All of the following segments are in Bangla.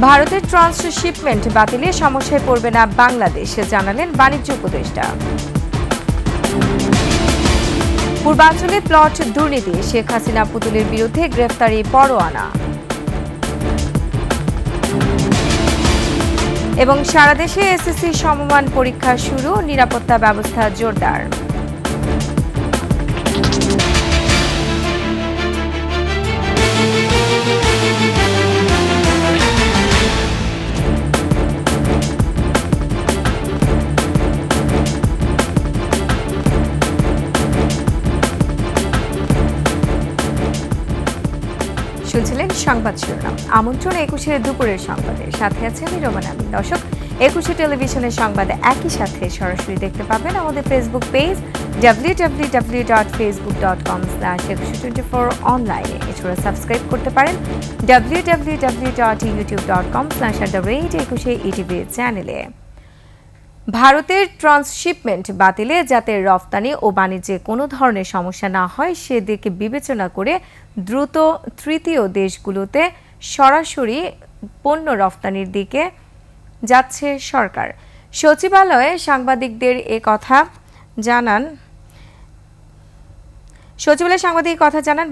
ভারতের ট্রান্সশিপমেন্ট বাতিলে সমস্যায় পড়বে না বাংলাদেশ, জানালেন বাণিজ্য উপদেষ্টা। পূর্বাঞ্চলে প্লট দুর্নীতি, শেখ হাসিনা পুতুলের বিরুদ্ধে গ্রেফতারি পরোয়ানা। এবং সারা দেশে এসএসসি সমমান পরীক্ষা শুরু, নিরাপত্তা ব্যবস্থা জোরদার। শুনছিলেন সংবাদ শিরোনাম। আমন্ত্রণ ২১ দুপুরের সংবাদে, সাথে আছে আমি রোমান আমিন। দর্শক, ২১ টেলিভিশনের সংবাদ একই সাথে সরাসরি দেখতে পাবেন আমাদের ফেসবুক পেজ www.facebook.com/2124 অনলাইনে। এছাড়া সাবস্ক্রাইব করতে পারেন www.youtube.com/@21 চ্যানেলে। ভারতের ট্রান্সশিপমেন্ট বাতিলে যাতে রফতানি ও বাণিজ্যে কোনো ধরনের সমস্যা না হয় সেদিকে বিবেচনা করে দ্রুত তৃতীয় দেশগুলোতে সরাসরি পণ্য রফতানির দিকে যাচ্ছে সরকার। সচিবালয়ে সাংবাদিকদের কথা জানান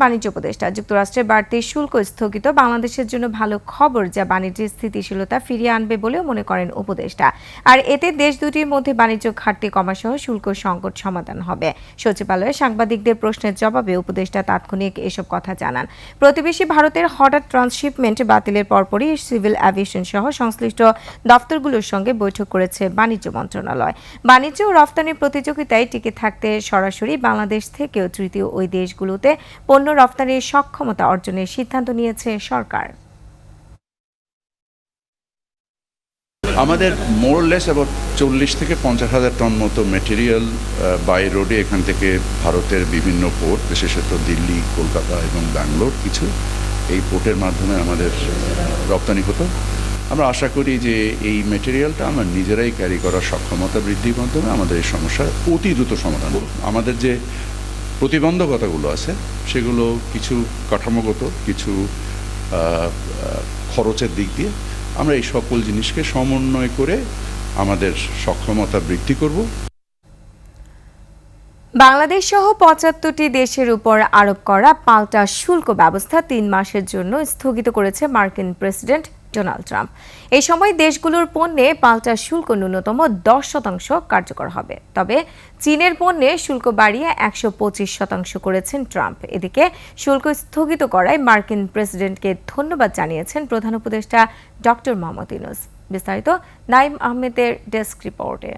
বাণিজ্য উপদেষ্টা। যুক্তরাষ্ট্রের বাড়তি শুল্ক স্থগিত বাংলাদেশের জন্য ভালো খবর, যা বাণিজ্যের স্থিতিশীলতা ফিরিয়ে আনবে বলেও মনে করেন উপদেষ্টা। আর এতে দেশ দুটির মধ্যে বাণিজ্য ঘাটতি কমা সহ শুল্ক সংকট সমাধান হবে। সচিবালয়ে সাংবাদিকদের প্রশ্নের জবাবে উপদেষ্টা তাৎক্ষণিক এসব কথা জানান। প্রতিবেশী ভারতের হঠাৎ ট্রান্সশিপমেন্ট বাতিলের পরপরই সিভিল অ্যাভিয়েশন সহ সংশ্লিষ্ট দফতরগুলোর সঙ্গে বৈঠক করেছে বাণিজ্য মন্ত্রণালয়। বাণিজ্য ও রফতানির প্রতিযোগিতায় টিকে থাকতে সরাসরি বাংলাদেশ থেকেও তৃতীয় ওই দেশগুলোতে পণ্য রফতানির সক্ষমতা অর্জনের সিদ্ধান্ত নিয়েছে সরকার। আমাদের মোরলেস অ্যাবাউট 40 থেকে 50,000 টন মতো ম্যাটেরিয়াল বাই রোডে এখান থেকে ভারতের বিভিন্ন পোর্ট, বিশেষত দিল্লি, কলকাতা এবং ব্যাঙ্গালোর কিছু এই পোর্টের মাধ্যমে আমাদের রপ্তানি হতো। আমরা আশা করি যে এই ম্যাটেরিয়ালটা আমরা নিজেরাই ক্যারি করার সক্ষমতা বৃদ্ধির মাধ্যমে আমাদের এই সমস্যার অতি দ্রুত সমাধান হবে। আমাদের যে প্রতিবন্ধকতাগুলো আছে সেগুলো কিছু কাঠামোগত, কিছু খরচের দিক দিয়ে আমরা এই সকল জিনিসকে সমন্বয় করে আমাদের সক্ষমতা বৃদ্ধি করব। বাংলাদেশ সহ ৭৫টি দেশের উপর আরোপ করা পাল্টা শুল্ক ব্যবস্থা ৩ মাসের জন্য স্থগিত করেছে মার্কিন প্রেসিডেন্ট ডোনাল্ড ট্রাম্প। এই সময় দেশগুলোর পণ্যে পাল্টা শুল্ক ন্যূনতম ১০% কার্যকর হবে। তবে চীনের পণ্যে শুল্ক বাড়িয়ে ১২৫% করেছেন ট্রাম্প। এদিকে শুল্ক স্থগিত করায় মার্কিন প্রেসিডেন্টকে ধন্যবাদ জানিয়েছেন প্রধান উপদেষ্টা ডক্টর মোহাম্মদ ইউনূস। বিস্তারিত নাইম আহমেদের ডেস্ক রিপোর্টে।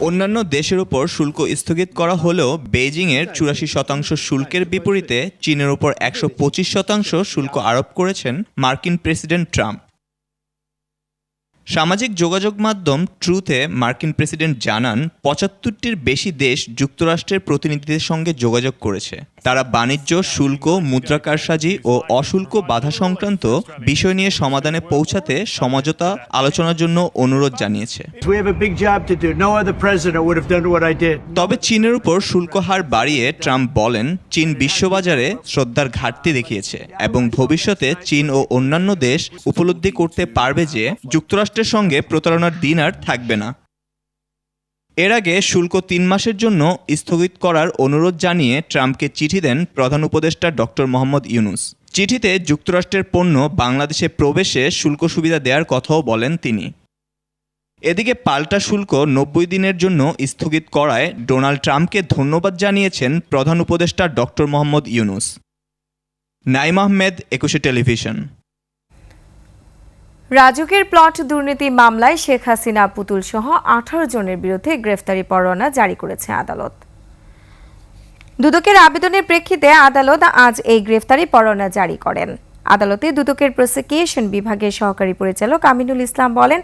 অন্যান্য দেশের উপর শুল্ক স্থগিত করা হলেও বেইজিংয়ের ৮৪% শুল্কের বিপরীতে চীনের উপর ১২৫% শুল্ক আরোপ করেছেন মার্কিন প্রেসিডেন্ট ট্রাম্প। সামাজিক যোগাযোগ মাধ্যম ট্রুথে মার্কিন প্রেসিডেন্ট জানান ৭৫টির বেশি দেশ যুক্তরাষ্ট্রের প্রতিনিধিদের সঙ্গে যোগাযোগ করেছে। তারা বাণিজ্য, শুল্ক, মুদ্রা কারসাজি ও অশুল্ক বাধা সংক্রান্ত বিষয় নিয়ে সমাধানে পৌঁছাতে সমঝোতা আলোচনার জন্য অনুরোধ জানিয়েছে। তবে চীনের উপর শুল্ক হার বাড়িয়ে ট্রাম্প বলেন, চীন বিশ্ববাজারে শ্রদ্ধার ঘাটতি দেখিয়েছে এবং ভবিষ্যতে চীন ও অন্যান্য দেশ উপলব্ধি করতে পারবে যে যুক্তরাষ্ট্রের সঙ্গে প্রতারণার দিন আর থাকবে না। এর আগে শুল্ক ৩ মাসের জন্য স্থগিত করার অনুরোধ জানিয়ে ট্রাম্পকে চিঠি দেন প্রধান উপদেষ্টা ডক্টর মোহাম্মদ ইউনূস। চিঠিতে যুক্তরাষ্ট্রের পণ্য বাংলাদেশে প্রবেশে শুল্ক সুবিধা দেওয়ার কথাও বলেন তিনি। এদিকে পাল্টা শুল্ক ৯০ দিনের জন্য স্থগিত করায় ডোনাল্ড ট্রাম্পকে ধন্যবাদ জানিয়েছেন প্রধান উপদেষ্টা ডক্টর মোহাম্মদ ইউনূস। নাইম আহমেদ, ২১ টেলিভিশন। রাজুকের প্লট দুর্নীতি মামলায় শেখ হাসিনা পুতুল সহ ১৮ জনের বিরুদ্ধে গ্রেফতারি পরোয়ানা জারি করেছে আদালত। দুদকের আবেদনের প্রেক্ষিতে আদালত আজ এই গ্রেফতারি পরোয়ানা জারি করেন। আদালতে দুদকের প্রসিকিউশন বিভাগের সহকারী পরিচালক আমিনুল ইসলাম বলেন,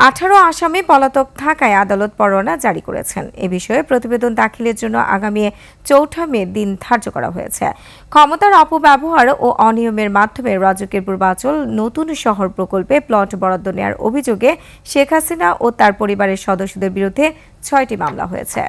১৮ আসামি পলাতক থাকায় আদালত পরোয়ানা জারি করেছেন। এ বিষয়ে প্রতিবেদন দাখিলের জন্য আগামী ৪ মে দিন ধার্য করা হয়েছে। ক্ষমতার অপব্যবহার ও অনিয়মের মাধ্যমে রাজুকের পূর্বাঞ্চল নতুন শহর প্রকল্পে প্লট বরাদ্দ নেওয়ার অভিযোগে শেখ হাসিনা ও তার পরিবারের সদস্যদের বিরুদ্ধে ৬টি মামলা হয়েছে।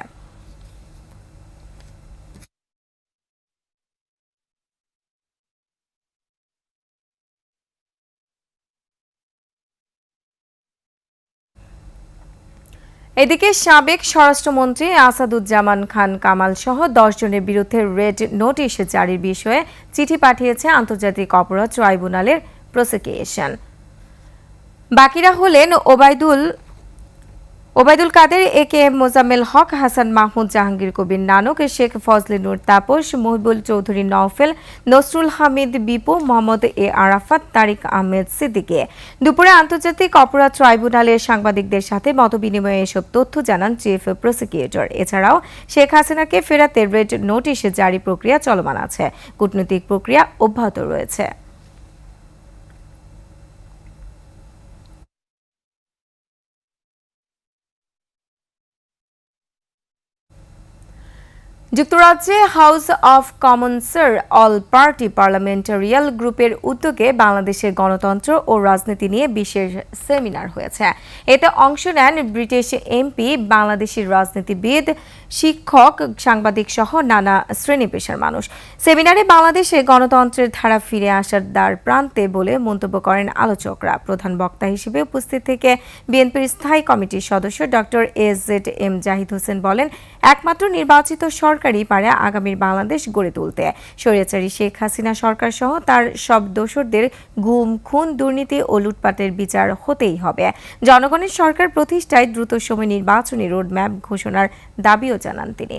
এদিকে সাবেক স্বরাষ্ট্রমন্ত্রী আসাদুজ্জামান খান কামাল সহ 10 জনের বিরুদ্ধে রেড নোটিশ জারির বিষয়ে চিঠি পাঠিয়েছে আন্তর্জাতিক অপরাধ ট্রাইব্যুনালের প্রসিকিউশন। বাকিরা হলেন ওবায়দুল কাদের, এ.কে.এম মোজাম্মেল হক, হাসান মাহমুদ, জাহাঙ্গীর কবির নানক, শেখ ফজলে নূর তাপস, মহিবুল চৌধুরী নওফেল, নসরুল হামিদ বিপু, মোহাম্মদ এ আরাফাত, তারিক আহমেদ সিদ্দিকী। দুপুরে আন্তর্জাতিক অপরাধ ট্রাইব্যুনালের সাংবাদিকদের সাথে মতবিনিময়ে এসব তথ্য জানান চিফ প্রসিকিউটর। এছাড়াও শেখ হাসিনাকে ফেরাতে রেড নোটিশ জারি প্রক্রিয়া চলমান আছে, কূটনৈতিক প্রক্রিয়া অব্যাহত রয়েছে। যুক্তরাজ্যে হাউস অব কমন্সের অল পার্টি পার্লামেন্টারিয়ান গ্রুপের উদ্যোগে বাংলাদেশের গণতন্ত্র ও রাজনীতি নিয়ে বিশেষ সেমিনার হয়েছে। এতে অংশ নেন ব্রিটিশ এমপি, বাংলাদেশি রাজনীতিবিদ, শিক্ষক, সাংবাদিক সহ নানা শ্রেণী পেশার মানুষ। সেমিনারে বাংলাদেশে গণতন্ত্রের ধারা ফিরে আসার দ্বার প্রান্তে বলে মন্তব্য করেন আলোচকরা। প্রধান বক্তা হিসেবে উপস্থিত থেকে বিএনপির স্থায়ী কমিটির সদস্য ডক্টর এ.জেড.এম জাহিদ হোসেন বলেন, একমাত্র নির্বাচিত সরকারই পারে আগামীর বাংলাদেশ গড়ে তুলতে। স্বৈরাচারী শেখ হাসিনা সরকার সহ তার সব দোসরদের গুম, খুন, দুর্নীতি ও লুটপাটের বিচার হতেই হবে। জনগণের সরকার প্রতিষ্ঠায় দ্রুত সময় নির্বাচনী রোডম্যাপ ঘোষণার দাবিও জানান তিনি।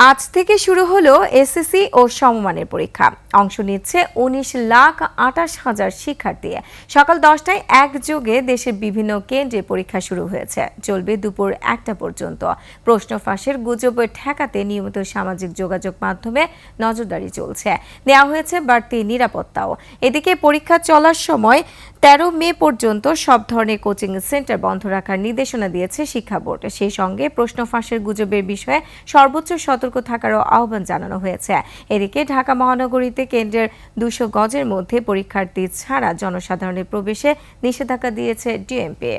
আজ থেকে শুরু হলো এসএসসি ও সমমানের পরীক্ষা। অংশ নিচ্ছে 19,28,000 শিক্ষার্থী। সকাল 10টায় একযোগে দেশের বিভিন্ন কেন্দ্রে পরীক্ষা শুরু হয়েছে, চলবে দুপুর 1টা পর্যন্ত। প্রশ্ন ফাঁসের গুজব ঠেকাতে নিয়মিত সামাজিক যোগাযোগ মাধ্যমে নজরদারি চলছে, নেওয়া হয়েছে বাড়তি নিরাপত্তাও। এদিকে পরীক্ষা চলার সময় 13 মে পর্যন্ত সব ধরনের কোচিং সেন্টার বন্ধ রাখার নির্দেশনা দিয়েছে শিক্ষা বোর্ড। সেই সঙ্গে প্রশ্ন ফাঁসের গুজবের বিষয়ে সর্বোচ্চ সতর্ক থাকারও আহ্বান জানানো হয়েছে। এদিকে ঢাকা মহানগরীতে কেন্দ্রের 200 গজের মধ্যে পরীক্ষার্থী ছাড়া জনসাধারণের প্রবেশে নিষেধাজ্ঞা দিয়েছে ডিএমপি।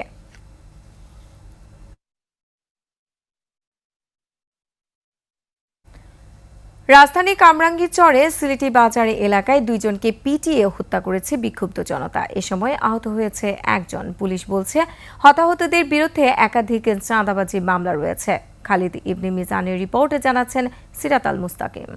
রাজধানী কামরাঙ্গীরচরে সিলেটি বাজার এলাকায় 2 জনকে পিটিয়ে হত্যা করেছে বিক্ষুব্ধ জনতা। এ সময় আহত হয়েছে একজন। পুলিশ বলছে, হতাহতদের বিরুদ্ধে একাধিক চাঁদাবাজি মামলা রয়েছে। খালিদ ইবনে মিজানের রিপোর্টে জানাচ্ছেন সিরাত আল মুস্তাকিম।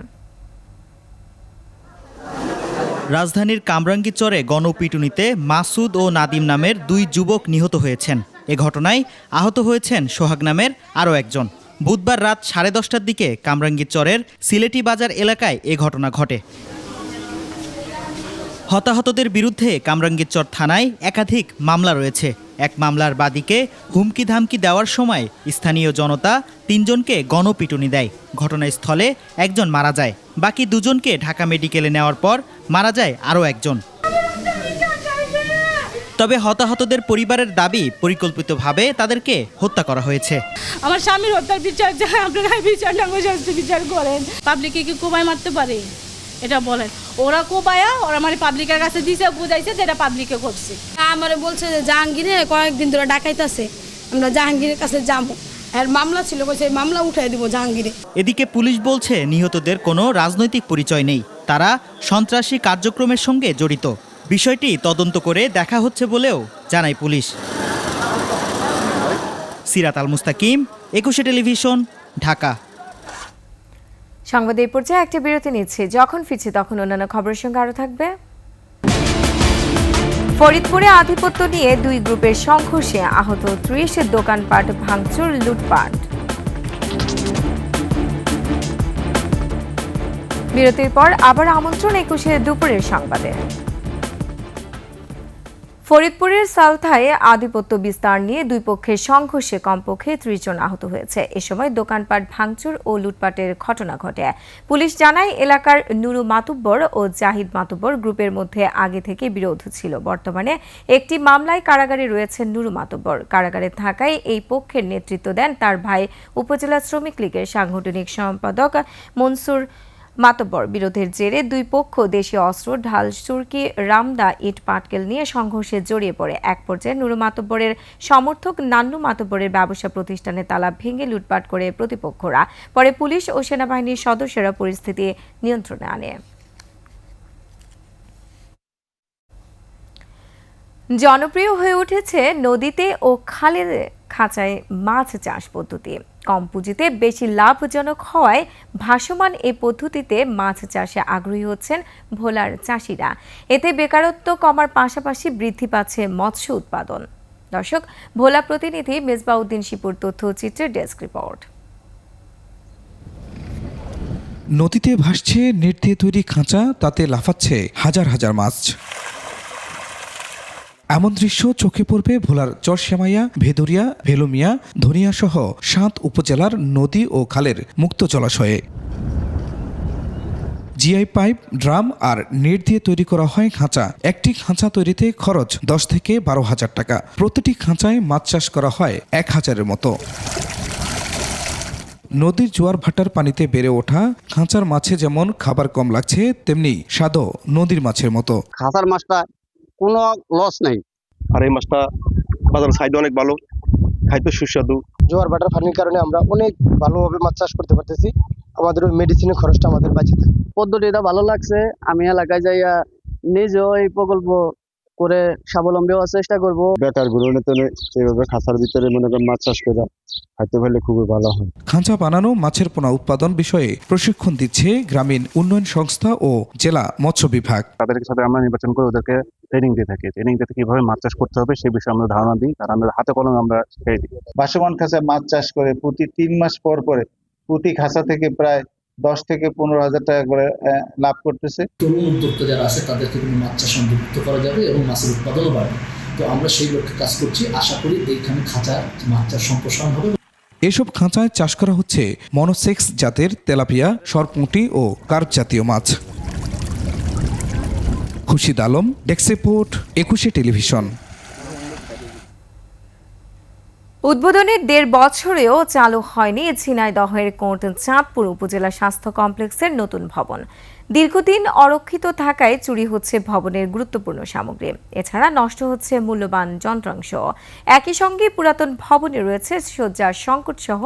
রাজধানীর কামরাঙ্গীরচরে গণপিটুনিতে মাসুদ ও নাদিম নামের 2 যুবক নিহত হয়েছেন। এ ঘটনায় আহত হয়েছেন সোহাগ নামের আরও একজন। বুধবার রাত 10:30টার দিকে কামরাঙ্গীরচরের সিলেটি বাজার এলাকায় এ ঘটনা ঘটে। হতাহতদের বিরুদ্ধে কামরাঙ্গীরচর থানায় একাধিক মামলা রয়েছে। এক মামলার বাদীকে হুমকি ধামকি দেওয়ার সময় স্থানীয় জনতা 3 জনকে গণপিটুনি দেয়। ঘটনাস্থলে একজন মারা যায়। বাকি 2 জনকে ঢাকা মেডিকেলে নেওয়ার পর মারা যায় আরও একজন। তবে হতাহতদের পরিবারের দাবি, পরিকল্পিতভাবে তাদেরকে হত্যা করা হয়েছে। আমার স্বামীর হত্যার বিচার চাই, আপনারা বিচার না বিচার করেন। পাবলিককে কি কোবাই মারতে পারে এটা বলেন? ওরা কোবায়া ওরা মানে পাবলিকের কাছে দিছে, বুঝাইছে যেটা পাবলিকে করছে। আমার বলছে যে জাহাঙ্গীরে কয়েকদিন ধরে ডাকাইতেছে, আমরা জাহাঙ্গীরের কাছে যাবো। আর মামলা ছিল, সেই মামলা উঠাই দিব জাহাঙ্গীরে। এদিকে পুলিশ বলছে নিহতদের কোনো রাজনৈতিক পরিচয় নেই, তারা সন্ত্রাসী কার্যক্রমের সঙ্গে জড়িত। বিষয়টি তদন্ত করে দেখা হচ্ছে বলেও জানায় পুলিশ। সিরাত আল মুস্তাকিম, 21 টেলিভিশন, ঢাকা। সংবাদ এই পর্যায়ে একটা বিরতি নিচ্ছে, যখন ফিরছি তখন অন্যান্য খবরের সঙ্গে আরও থাকবে। ফরিদপুরে আধিপত্য নিয়ে 2 গ্রুপের সংঘর্ষে আহত 30, দোকানপাট ভাঙচুর, লুটপাট। বিরতির পর আবার আমন্ত্রণ 21 দুপুরের সংবাদে। ফরিদপুরের সালথায় আধিপত্য বিস্তার নিয়ে 2 পক্ষের সংঘর্ষে কমপক্ষে 30 জন আহত হয়েছে। এ সময় দোকানপাট ভাঙচুর ও লুটপাটের ঘটনা ঘটে। পুলিশ জানায়, এলাকার নুরু মাতুব্বর ও জাহিদ মাতুব্বর গ্রুপের মধ্যে আগে থেকে বিরোধ ছিল। বর্তমানে একটি মামলায় কারাগারে রয়েছেন নুরু মাতুব্বর। কারাগারে থাকায় এই পক্ষের নেতৃত্ব দেন তার ভাই, উপজেলা শ্রমিক লীগের সাংগঠনিক সম্পাদক মনসুর মাতব্বর। বিরোধের জেরে 2 পক্ষ দেশীয় অস্ত্র, ঢাল, সুরকি, রামদা, ইট, পাটকেল নিয়ে সংঘর্ষে জড়িয়ে পড়ে। এক পর্যায়ে নুরু মাতব্বরের সমর্থক নান্নু মাতব্বরের ব্যবসা প্রতিষ্ঠানে তালা ভেঙে লুটপাট করে প্রতিপক্ষরা। পরে পুলিশ ও সেনাবাহিনীর সদস্যরা পরিস্থিতি নিয়ন্ত্রণে আনে। জনপ্রিয় হয়ে উঠেছে নদীতে ও খালে খাঁচায় মাছ চাষ পদ্ধতি। কম পুঁজিতে বেশি লাভজনক হওয়ায় ভাসমান এই পদ্ধতিতে মাছ চাষে আগ্রহী হচ্ছেন ভোলার চাষিরা। এতে বেকারত্ব কমার পাশাপাশি বৃদ্ধি পাচ্ছে মৎস্য উৎপাদন। দর্শক, ভোলা প্রতিনিধি মেজবাউদ্দিন শিপুর তথ্যচিত্রের ডেস্ক রিপোর্ট। নদীতে ভাসছে নেট দিয়ে তৈরি খাঁচা, তাতে লাফাচ্ছে হাজার হাজার মাছ। এমন দৃশ্য চোখে পড়বে ভোলার চরশ্যামাইয়া, ভেদুরিয়া, ভেলুমিয়া, ধনিয়া সহ ৭ উপজেলার নদী ও খালের মুক্ত জলাশয়ে। জিআই পাইপ, ড্রাম আর নেট দিয়ে তৈরি করা হয় খাঁচা। একটি খাঁচা তৈরিতে খরচ ১০ থেকে ১২ হাজার টাকা। প্রতিটি খাঁচায় মাছ চাষ করা হয় ১,০০০-এর মতো। নদীর জোয়ার ভাটার পানিতে বেড়ে ওঠা খাঁচার মাছে যেমন খাবার কম লাগছে, তেমনি স্বাদও নদীর মাছের মতো। খাঁচার মাছটা কোনো লস নেই, আর এই মাছটা বাজার সাইড অনেক ভালো, খাইতে সুস্বাদু। জোয়ার ভাটার পানির কারণে আমরা অনেক ভালোভাবে মাছ চাষ করতে পারতেছি। আমাদের ওই মেডিসিনের খরচটা আমাদের বাঁচে থাকে। পদ্ধতিটা ভালো লাগছে। আমি এলাকায় যাইয়া নিজেও এই প্রকল্প করে স্বাবলম্বী হওয়ার চেষ্টা করব। বেটার গুলোতে এইভাবে খাঁচার ভিতরে মনে করেন মাছ চাষ করে খাইতে পারলে খুবই ভালো হয়। খাঁচা বানানো, মাছের পোনা উৎপাদন বিষয়ে প্রশিক্ষণ দিচ্ছে গ্রামীণ উন্নয়ন সংস্থা ও জেলা মৎস্য বিভাগ। তাদের সাথে আমরা নির্বাচন করে ওদেরকে ট্রেনিং দিয়ে থাকি। ট্রেনিং দিয়ে কিভাবে মাছ চাষ করতে হবে সেই বিষয়ে আমরা ধারণা দিই, আর আমরা হাতে কলমে আমরা শিখিয়ে দিই। ভাসমান খাঁচায় মাছ চাষ করে প্রতি 3 মাস পর পরে প্রতি খাঁচা থেকে প্রায় 10 থেকে 15,000 টাকা করে লাভ করতেছে। তরুণ উদ্যোক্তা যারা আছে তাদেরকে কিন্তু মাছ চাষ অন্তর্ভুক্ত করা যাবে এবং মাছের উৎপাদনও বাড়বে। তো আমরা সেই লক্ষ্যে কাজ করছি। আশা করি এইখানে খাঁচার মাছ চাষ সম্প্রসারণ হবে। এসব খাঁচায় চাষ করা হচ্ছে মনোসেক্স জাতের তেলাপিয়া, সরপুঁটি ও কার্প জাতীয় মাছ। Khurshid Alam, desk report, 21 television. উদ্বোধনের 1.5 বছরেও চালু হয়নি ঝিনাইদহের কোট চাঁদপুর উপজেলা স্বাস্থ্য কমপ্লেক্সের নতুন ভবন। দীর্ঘদিন অরক্ষিত থাকায় চুরি হচ্ছে ভবনের গুরুত্বপূর্ণ সামগ্রী। এছাড়া নষ্ট হচ্ছে মূল্যবান যন্ত্রাংশ। একই সঙ্গে পুরাতন ভবনে রয়েছে শয্যার সংকট সহ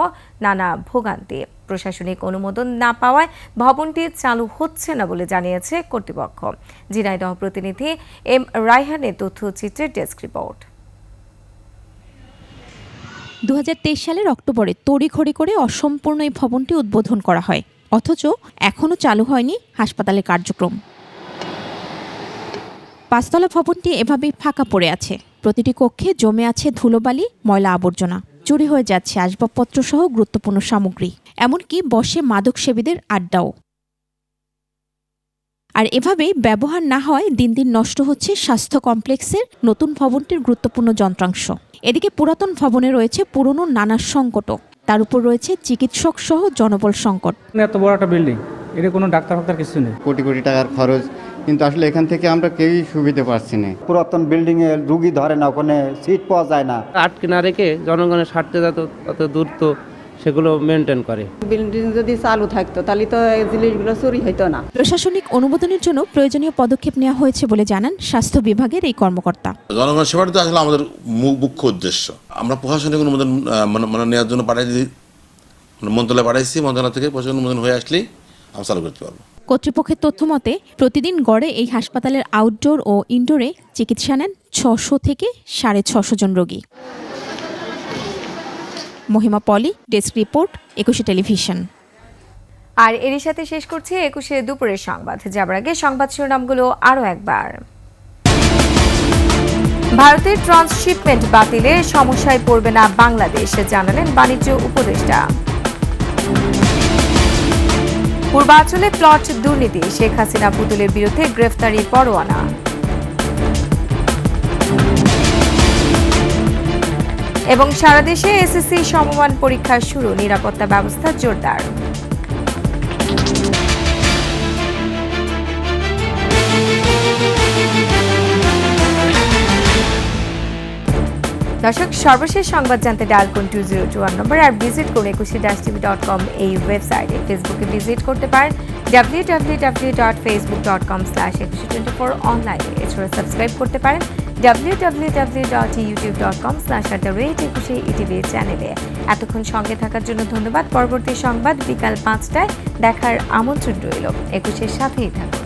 নানা ভোগান্তি। প্রশাসনিক অনুমোদন না পাওয়ায় ভবনটি চালু হচ্ছে না বলে জানিয়েছে কর্তৃপক্ষ। ঝিনাইদহ প্রতিনিধি এম রায়হানের তথ্যচিত্রের ডেস্ক রিপোর্ট। 2023 সালের অক্টোবরে তড়িঘড়ি করে অসম্পূর্ণ এই ভবনটি উদ্বোধন করা হয়, অথচ এখনও চালু হয়নি হাসপাতালের কার্যক্রম। 5 তলা ভবনটি এভাবেই ফাঁকা পড়ে আছে। প্রতিটি কক্ষে জমে আছে ধুলোবালি, ময়লা আবর্জনা। চুরি হয়ে যাচ্ছে আসবাবপত্র সহ গুরুত্বপূর্ণ সামগ্রী, এমনকি বসে মাদকসেবীদের আড্ডাও। আর এভাবেই ব্যবহার না হয় দিন দিন নষ্ট হচ্ছে স্বাস্থ্য কমপ্লেক্সের নতুন ভবনটির গুরুত্বপূর্ণ যন্ত্রাংশ। এদিকে পুরাতন ভবনে রয়েছে পুরনো নানা সংকটও। তার উপর রয়েছে চিকিৎসক সহ জনবল সংকট। এত বড় একটা বিল্ডিং, এর কোনো ডাক্তার কিছু নেই। কোটি কোটি টাকার খরচ, কিন্তু আসলে এখান থেকে আমরা কেউই সুবিধা পাচ্ছি না। পুরাতন বিল্ডিং এ রুগী ধরে না, ওখানে সিট পাওয়া যায় না। আটকে না রেখে জনগণের স্বার্থে যত দ্রুত সেগুলো মেনটেন করে। বিল্ডিং যদি চালু থাকতো তাহলে তো এই জিনিসগুলো চুরি হইতো না। প্রশাসনিক অনুমোদনের জন্য প্রয়োজনীয় পদক্ষেপ নেওয়া হয়েছে বলে জানান স্বাস্থ্য বিভাগের এই কর্মকর্তা। জনগণের সেবাটা আসলে আমাদের মুখ্য উদ্দেশ্য। আমরা প্রশাসনিক অনুমোদন নেওয়ার জন্য মন্ত্রণালয়ে পাঠাইছি। মন্ত্রণালয় থেকে প্রশাসনিক অনুমোদন হয়ে আসলেই আমরা চালু করতে পারবো। কর্তৃপক্ষের তথ্য মতে প্রতিদিন গড়ে এই হাসপাতালের আউটডোর ও ইনডোরে চিকিৎসা নেন 600 থেকে 650 জন রোগী। মহিমা পলি, ডেস্ক রিপোর্ট, 21 টেলিভিশন। আর এরই সাথে শেষ করছি 21 দুপুরের সংবাদ। যাবার আগে সংবাদ শিরোনামগুলো আরও একবার। ভারতের ট্রান্সশিপমেন্ট বাতিলে সমস্যায় পড়বে না বাংলাদেশ, জানালেন বাণিজ্য উপদেষ্টা। পূর্বাঞ্চলে প্লট দুর্নীতি, শেখ হাসিনা পুতুলের বিরুদ্ধে গ্রেফতারি পরোয়ানা। এবং সারা দেশে এসএসসি সমমান পরীক্ষা শুরু, নিরাপত্তা ব্যবস্থা জোরদার। দর্শক, সর্বশেষ সংবাদ জানতে ডায়াল করুন 2021 নম্বর আর ভিজিট করুন 21-tv.com এই ওয়েবসাইটে। ফেসবুকে ভিজিট করতে পারেন www.facebook.com/2124 অনলাইনে। এছাড়া সাবস্ক্রাইব করতে পারেন www.youtube.com/21etv চ্যানেলে। এতক্ষণ সঙ্গে থাকার জন্য ধন্যবাদ। পরবর্তী সংবাদ বিকাল 5টায় দেখার আমন্ত্রণ রইল। 21-এর সাথেই থাকুন।